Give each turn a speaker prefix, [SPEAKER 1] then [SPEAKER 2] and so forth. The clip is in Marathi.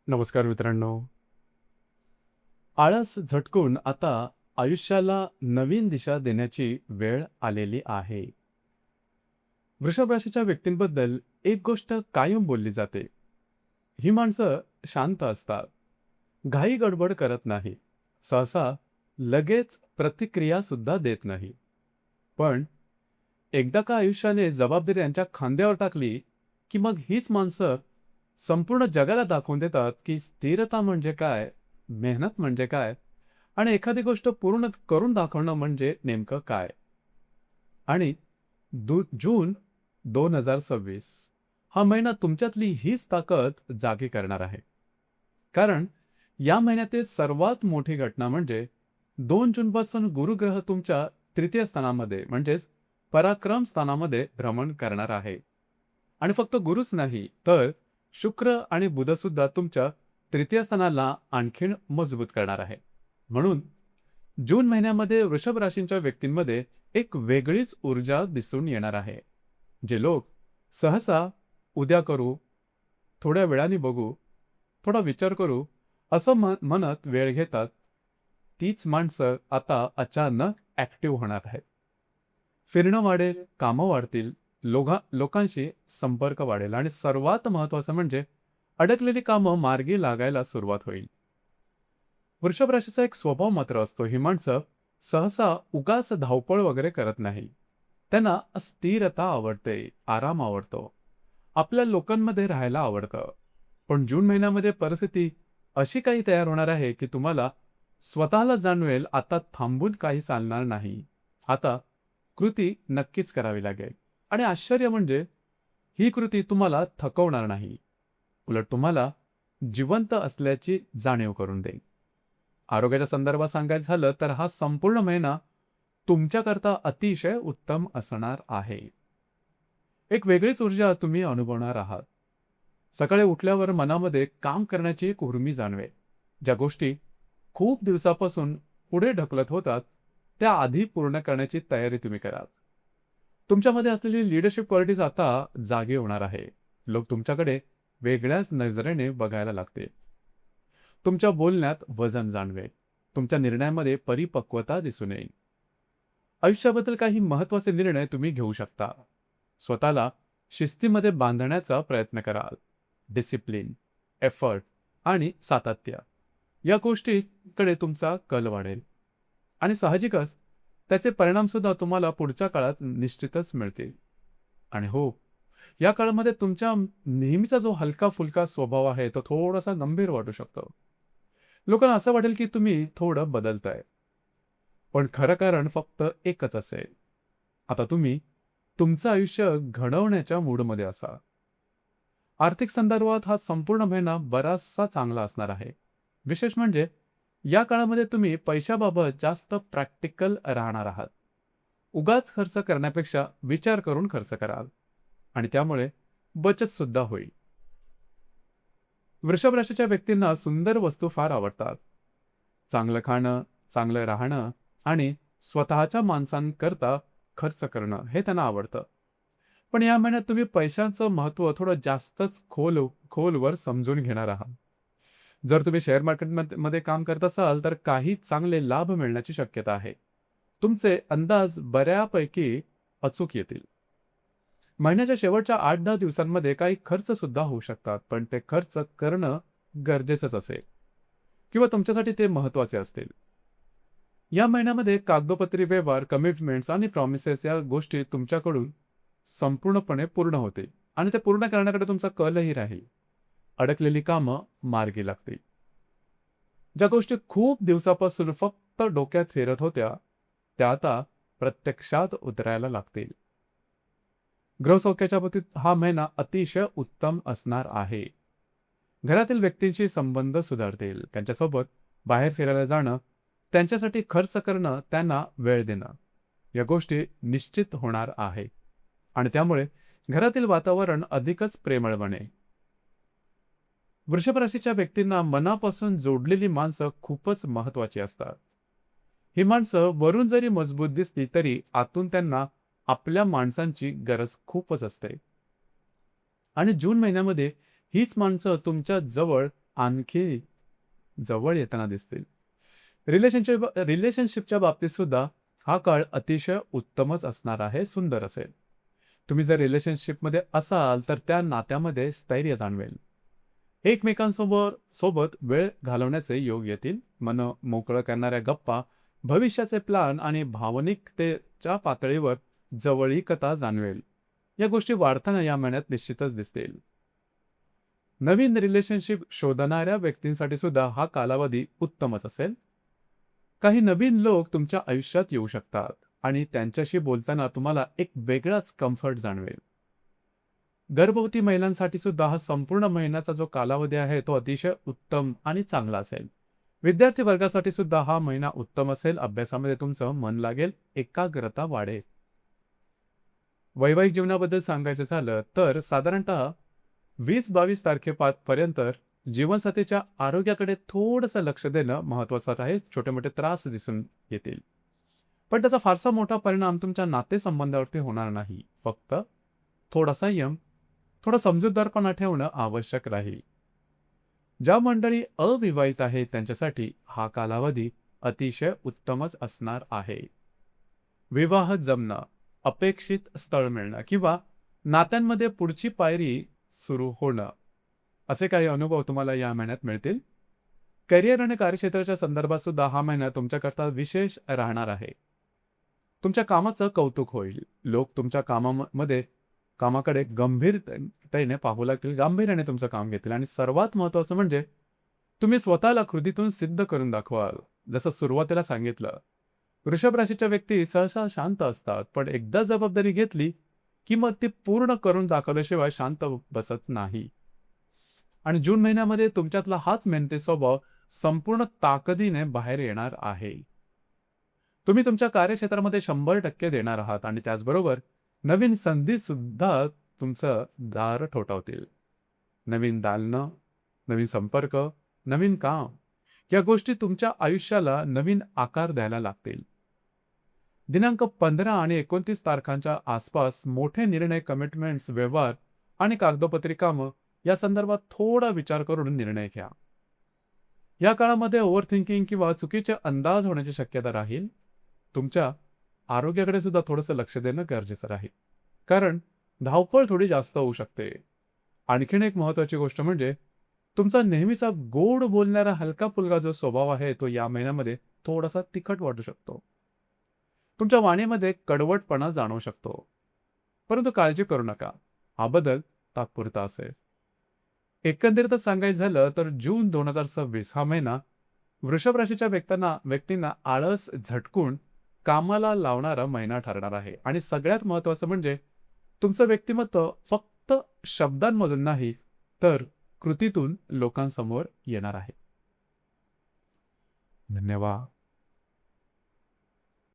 [SPEAKER 1] नमस्कार मित्रांनो. आळस झटकून आता आयुष्याला नवीन दिशा देण्याची वेळ आलेली आहे. वृषभ राशीच्या व्यक्तींबद्दल एक गोष्ट कायम बोलली जाते. ही माणसं शांत असतात. घाई गडबड करत नाही. सहसा लगेच प्रतिक्रिया सुद्धा देत नाही. पण एकदा का आयुष्याने जबाबदारी यांच्या खांद्यावर टाकली, की मग हीच माणसं संपूर्ण जगाला दाखवून देतात, की स्थिरता म्हणजे काय, मेहनत म्हणजे काय आणि एखादी गोष्ट पूर्ण करून दाखवणं म्हणजे नेमकं काय. आणि जून 2026 हा महिना तुमच्यातली हीच ताकद जागी करणार आहे. कारण या महिन्यातील सर्वात मोठी घटना म्हणजे 2 जूनपासून गुरुग्रह तुमच्या तृतीय स्थानामध्ये म्हणजेच पराक्रम स्थानामध्ये भ्रमण करणार आहे. आणि फक्त गुरुच नाही तर शुक्र आणि बुध सुद्धा तुमच्या तृतीय स्थानाला आणखीन मजबूत करणार आहे. म्हणून जून महिन्यामध्ये वृषभ राशींच्या व्यक्तींमध्ये एक वेगळीच ऊर्जा दिसून येणार आहे. जे लोक सहसा उद्या करू, थोड्या वेळाने बघू, थोडा विचार करू असं म्हणत वेळ घेतात, तीच माणसं आता अचानक ऍक्टिव्ह होणार आहेत. फिरणं वाढेल, कामं वाढतील, लोकांशी संपर्क वाढेल आणि सर्वात महत्त्वाचं म्हणजे अडकलेली कामं मार्गी लागायला सुरुवात होईल. वृषभ राशीचा एक स्वभाव मात्र असतो, ही माणसं सहसा उगाच धावपळ वगैरे करत नाही. त्यांना स्थिरता आवडते, आराम आवडतो, आपल्या लोकांमध्ये राहायला आवडतं. पण जून महिन्यामध्ये परिस्थिती अशी काही तयार होणार आहे, की तुम्हाला स्वतःला जाणवेल आता थांबून काही चालणार नाही. आता कृती नक्कीच करावी लागेल. आणि आश्चर्य म्हणजे ही कृती तुम्हाला थकवणार नाही. उलट तुम्हाला जिवंत असल्याची जाणीव करून देईल. आरोग्याच्या संदर्भात सांगायचं झालं तर हा संपूर्ण महिना तुमच्याकरता अतिशय उत्तम असणार आहे. एक वेगळीच ऊर्जा तुम्ही अनुभवणार आहात. सकाळी उठल्यावर मनामध्ये काम करण्याची एक उर्मी जाणवेल. ज्या गोष्टी खूप दिवसापासून पुढे ढकलत होतात त्या आधी पूर्ण करण्याची तयारी तुम्ही कराल. तुमच्यामध्ये असलेली लीडरशिप क्वालिटीज आता जागी होणार आहे. लोक तुमच्याकडे वेगळ्याच नजरेने बघायला लागतील. तुमच्या बोलण्यात वजन जाणवेल. तुमच्या निर्णयामध्ये परिपक्वता दिसून येईल. आयुष्याबद्दल काही महत्त्वाचे निर्णय तुम्ही घेऊ शकता. स्वतःला शिस्तीमध्ये बांधण्याचा प्रयत्न कराल. डिसिप्लिन, एफर्ट आणि सातत्य या गोष्टीकडे तुमचा कल वाढेल. आणि साहजिकच त्याचे परिणाम सुद्धा तुम्हाला पुढच्या काळात निश्चितच मिळतील. आणि हो, या काळामध्ये तुमच्या नेहमीचा जो हलका फुलका स्वभाव आहे तो थोडासा गंभीर वाटू शकतो. लोकांना असं वाटेल की तुम्ही थोडं बदलताय. पण खरं कारण फक्त एकच असेल. आता तुम्ही तुमचं आयुष्य घडवण्याच्या मूडमध्ये असा. आर्थिक संदर्भात हा संपूर्ण महिना बराचसा चांगला असणार आहे. विशेष म्हणजे या काळामध्ये तुम्ही पैशाबाबत जास्त प्रॅक्टिकल राहणार आहात. उगाच खर्च करण्यापेक्षा विचार करून खर्च कराल आणि त्यामुळे बचत सुद्धा होईल. वृषभ राशीच्या व्यक्तींना सुंदर वस्तू फार आवडतात. चांगलं खाणं, चांगलं राहणं आणि स्वतःच्या माणसांकरता खर्च करणं हे त्यांना आवडतं. पण या महिन्यात तुम्ही पैशांचं महत्त्व थोडं जास्तच खोलवर समजून घेणार आहात. जर तुम्ही शेअर मार्केटमध्ये काम करत असाल तर काही चांगले लाभ मिळण्याची शक्यता आहे. तुमचे अंदाज बऱ्यापैकी अचूक येतील. महिन्याच्या शेवटच्या 8-10 दिवसांमध्ये काही खर्च सुद्धा होऊ शकतात, पण ते खर्च करणं गरजेचंच असेल किंवा तुमच्यासाठी ते महत्त्वाचे असतील. या महिन्यामध्ये कागदोपत्री व्यवहार, कमिटमेंट्स आणि प्रॉमिसेस या गोष्टी तुमच्याकडून संपूर्णपणे पूर्ण होतील आणि ते पूर्ण करण्याकडे तुमचा कलही राहील. अडकलेली कामं मार्गी लागतील. ज्या गोष्टी खूप दिवसापासून फक्त डोक्यात फिरत होत्या त्या आता प्रत्यक्षात उतरायला लागतील. ग्रहसौख्याच्या बाबतीत हा महिना अतिशय उत्तम असणार आहे. घरातील व्यक्तींशी संबंध सुधारतील. त्यांच्यासोबत बाहेर फिरायला जाणं, त्यांच्यासाठी खर्च करणं, त्यांना वेळ देणं या गोष्टी निश्चित होणार आहे आणि त्यामुळे घरातील वातावरण अधिकच प्रेमळ बनेल. वृषभ राशीच्या व्यक्तींना मनापासून जोडलेली माणसं खूपच महत्त्वाची असतात. ही माणसं वरून जरी मजबूत दिसली तरी आतून त्यांना आपल्या माणसांची गरज खूपच असते. आणि जून महिन्यामध्ये हीच माणसं तुमच्या जवळ आणखी जवळ येताना दिसतील. रिलेशनशिपच्या बाबतीत सुद्धा हा काळ अतिशय उत्तमच असणार आहे, सुंदर असेल. तुम्ही जर रिलेशनशिपमध्ये असाल तर त्या नात्यामध्ये स्थैर्य जाणवेल. सोबत वेळ घालवण्याचे योग येतील. मन मोकळं करणाऱ्या गप्पा, भविष्याचे प्लॅन आणि भावनिकतेच्या पातळीवर जवळीकता जाणवेल. या गोष्टी वाढताना या महिन्यात निश्चितच दिसतील. नवीन रिलेशनशिप शोधणाऱ्या व्यक्तींसाठी सुद्धा हा कालावधी उत्तमच असेल. काही नवीन लोक तुमच्या आयुष्यात येऊ शकतात आणि त्यांच्याशी बोलताना तुम्हाला एक वेगळाच कम्फर्ट जाणवेल. गर्भवती महिलांसाठी सुद्धा हा संपूर्ण महिन्याचा जो कालावधी आहे तो अतिशय उत्तम आणि चांगला असेल. विद्यार्थी वर्गासाठी सुद्धा हा महिना उत्तम असेल. अभ्यासामध्ये तुमचं मन लागेल, एकाग्रता वाढेल. वैवाहिक जीवनाबद्दल सांगायचं झालं तर साधारणतः 20-22 तारखेपर्यंत जीवनसाथीच्या आरोग्याकडे थोडंसं लक्ष देणं महत्त्वाचं आहे. छोटे मोठे त्रास दिसून येतील, पण त्याचा फारसा मोठा परिणाम तुमच्या नातेसंबंधावरती होणार नाही. फक्त थोडा संयम, थोडा समजूतदारपणा ठेवणं आवश्यक राहील. ज्या मंडळी अविवाहित आहेत त्यांच्यासाठी हा कालावधी अतिशय उत्तमच असणार आहे. विवाह जमणं, अपेक्षित स्थळ मिळणं किंवा नात्यांमध्ये पुढची पायरी सुरू होणं, असे काही अनुभव तुम्हाला या महिन्यात मिळतील. करिअर आणि कार्यक्षेत्राच्या संदर्भात सुद्धा हा महिना तुमच्याकरता विशेष राहणार आहे. तुमच्या कामाचं कौतुक होईल. लोक तुमच्या कामाकडे गंभीरतेने पाहू लागतील, गांभीर्याने तुमचं काम घेतील आणि सर्वात महत्त्वाचं म्हणजे तुम्ही स्वतःला कृतीतून सिद्ध करून दाखवाल. जसं सुरुवातीला सांगितलं, वृषभ राशीच्या व्यक्ती सहसा शांत असतात, पण एकदा जबाबदारी घेतली की मग ती पूर्ण करून दाखवल्याशिवाय शांत बसत नाही. आणि जून महिन्यामध्ये तुमच्यातला हाच मेहनती स्वभाव संपूर्ण ताकदीने बाहेर येणार आहे. तुम्ही तुमच्या कार्यक्षेत्रामध्ये 100% देणार आहात आणि त्याचबरोबर नवीन संधी सुद्धा तुमचं दार ठोठावतील. नवीन दालनं, नवीन संपर्क, नवीन काम, या गोष्टी तुमच्या आयुष्याला नवीन आकार द्यायला लागतील. दिनांक 15 आणि 29 तारखांच्या आसपास मोठे निर्णय, कमिटमेंट्स, व्यवहार आणि कागदोपत्री कामं या संदर्भात थोडा विचार करून निर्णय घ्या. या काळामध्ये ओव्हरथिंकिंग किंवा चुकीचे अंदाज होण्याची शक्यता राहील. तुमच्या आरोग्याकडे सुद्धा थोडंसं लक्ष देणं गरजेचं राहील, कारण धावपळ थोडी जास्त होऊ शकते. आणखीन एक महत्त्वाची गोष्ट म्हणजे तुमचा नेहमीचा गोड बोलणारा हलका फुलका जो स्वभाव आहे तो या महिन्यामध्ये थोडासा तिखट वाटू शकतो. तुमच्या वाणीमध्ये कडवटपणा जाणवू शकतो, परंतु काळजी करू नका, हा बदल तात्पुरता असेल. एकंदरीतच सांगायचं झालं तर जून 2026 हा महिना वृषभ राशीच्या व्यक्तींना आळस झटकून कामाला लावणारा महिना ठरणार आहे. आणि सगळ्यात महत्त्वाचं म्हणजे तुमचं व्यक्तिमत्व फक्त शब्दांमधून नाही तर कृतीतून लोकांसमोर येणार आहे. धन्यवाद.